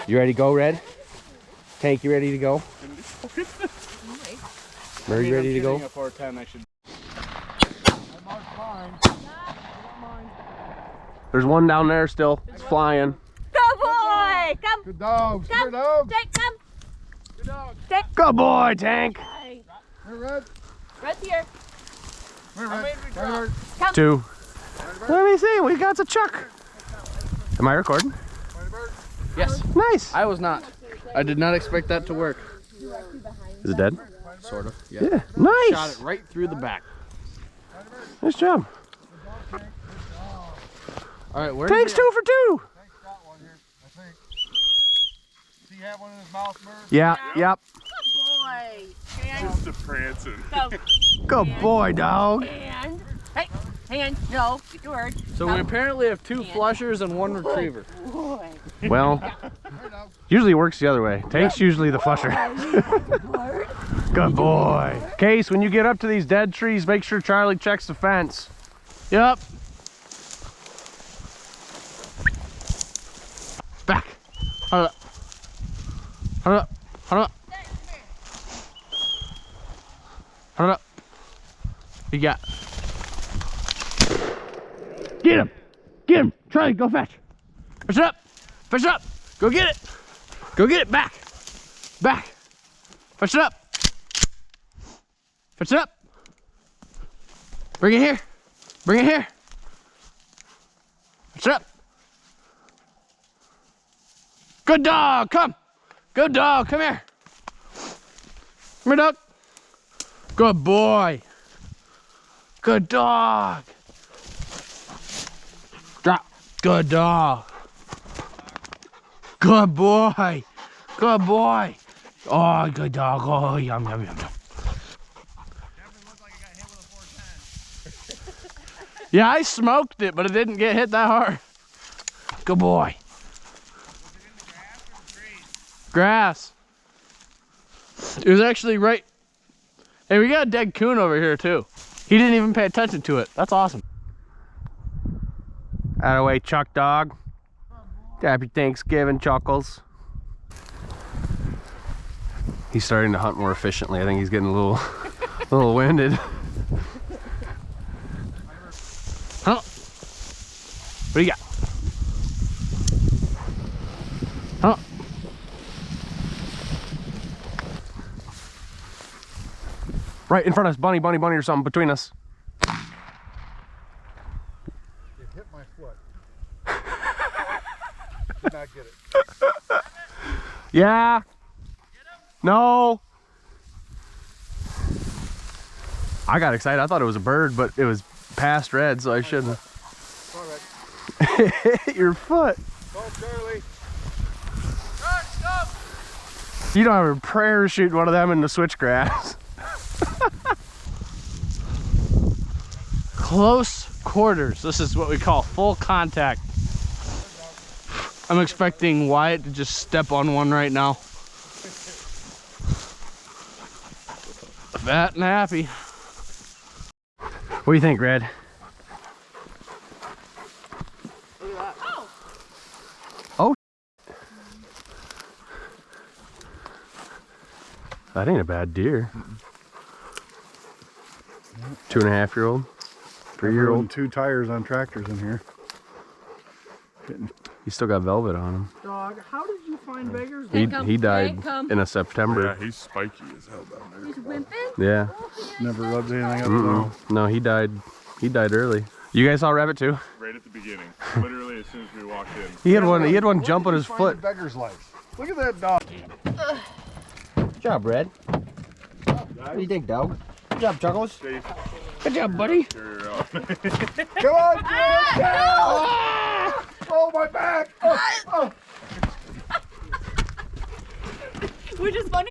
You ready to go, Red? Tank, you ready to go? Murray, you ready to go? There's one down there still. It's flying. Good boy! Come! Good dogs. Come! Good dogs. Tank, come! Good dogs. Tank! Good boy, Tank. Hey. Hey, Red. Red's here. Hey, Red. Hey, Red. Come! 2. Let me see. We got a chuck. Am I recording? Yes. Nice. I was not. I did not expect that to work. Is it dead? Sort of. Yeah. Yeah. Nice. Shot it right through the back. Nice job. All right, where? Tank's 2 for 2. Tank's got one here, I think. Does he have one in his mouth, Murray? Yeah. Yep. Good boy! And Just a prancing. go. Good boy, dog. And hey, hang on. No, get your word. So we apparently have 2 flushers and 1 retriever. Boy. Well, usually it works the other way. Tank's usually the flusher. Good boy. Case, when you get up to these dead trees, make sure Charlie checks the fence. Yep. Back. Hold up. Hold up. Hold up. Hold up. What you got? Get him. Get him. Charlie, go fetch. Fetch it up. Fetch it up. Go get it. Go get it. Back. Back. Fetch it up. Fetch it up. Bring it here. Bring it here. Fetch it up. Good dog. Come. Good dog. Come here. Come here, dog. Good boy. Good dog. Drop. Good dog. Good boy. Good boy. Oh, good dog. Oh, yum, yum, yum, yum. Yeah, I smoked it, but it didn't get hit that hard. Good boy. Grass. It was actually right. Hey, we got a dead coon over here too. He didn't even pay attention to it. That's awesome. Atta-way, Chuck dog. Happy Thanksgiving, Chuckles. He's starting to hunt more efficiently. I think he's getting a little winded. Huh? What do you got? Huh? Right in front of us, bunny or something between us. It hit my foot. Did not get it. Yeah. No. I got excited. I thought it was a bird, but it was past red, so I shouldn't. All right. Hit your foot. Go, Charlie. You don't have a prayer shooting one of them in the switchgrass. Close quarters. This is what we call full contact. I'm expecting Wyatt to just step on one right now. Fat and happy. What do you think, Red? Look at that. Oh. Oh. That ain't a bad deer. 2.5-year-old, 3-year-old. 2 tires on tractors in here. He's still got velvet on him. Dog, how did you find beggars? He died in a September. Yeah, he's spiky as hell down there. He's wimping? Yeah. Never rubs anything up. No. No, he died. He died early. You guys saw Rabbit too? Right at the beginning. Literally as soon as we walked in. He had one. He had one jump on his Find the foot. beggar's life. Look at that dog. Good job, Red. What do you think, dog? Good job, Chuckles. Good job, buddy. Come on, Jim! Oh, my back! Oh. We're just funny.